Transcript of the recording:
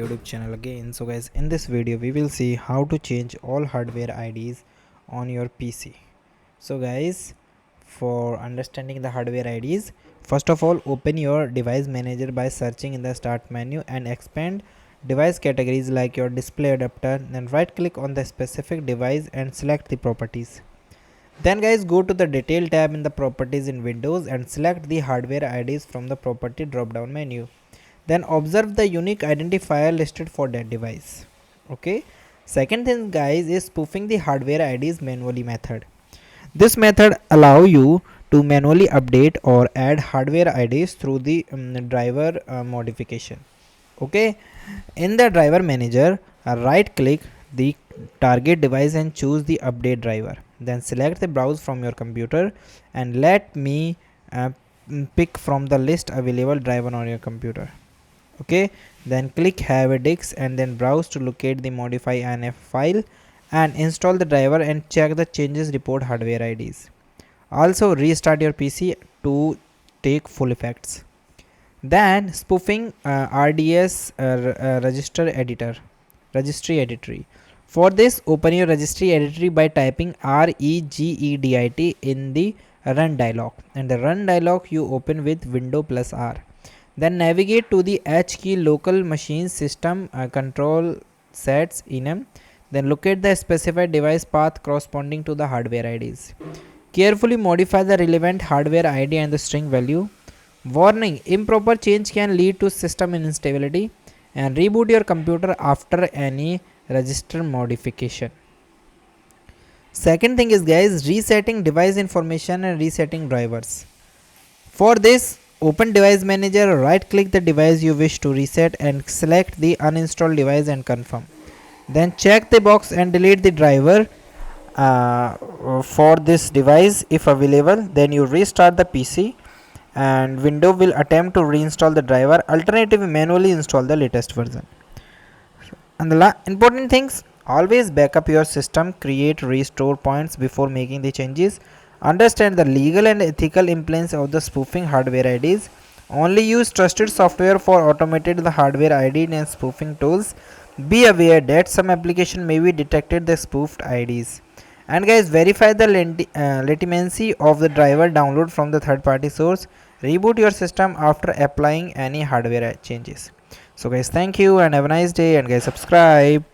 YouTube channel again. So guys, in this video we will see how to change all hardware IDs on your PC. So guys, for understanding the hardware IDs, first of all open your device manager by searching in the start menu and expand device categories like your display adapter. Then right click on the specific device and select the properties. Then guys, go to the detail tab in the properties in Windows and select the hardware IDs from the property drop down menu. Then observe the unique identifier listed for that device. Okay. Second thing guys is spoofing the hardware IDs manually method. This method allow you to manually update or add hardware IDs through the driver modification. Okay. In the driver manager, right click the target device and choose the update driver. Then select the browse from your computer and let me pick from the list available driver on your computer. Okay, then click have a disk and then browse to locate the modify NF file and install the driver and check the changes report hardware IDs. Also restart your PC to take full effects. Then spoofing RDS registry editor. For this, open your registry editor by typing regedit in the run dialog, and the run dialog you open with window plus R. Then navigate to the H key local machine system control sets enum. Then locate the specified device path corresponding to the hardware IDs. Carefully modify the relevant hardware ID and the string value. Warning: improper change can lead to system instability, and reboot your computer after any register modification. Second thing is guys, resetting device information and resetting drivers. For this, open device manager, right click the device you wish to reset and select the uninstalled device and confirm. Then check the box and delete the driver for this device if available. Then you restart the PC and Windows will attempt to reinstall the driver. Alternatively, manually install the latest version. And the important things, always backup your system, create restore points before making the changes. Understand the legal and ethical implications of the spoofing hardware IDs. Only use trusted software for automated the hardware ID and spoofing tools. Be aware that some application may be detected the spoofed IDs. And guys, verify the legitimacy of the driver download from the third party source. Reboot your system after applying any hardware changes. So guys, thank you and have a nice day, and guys subscribe.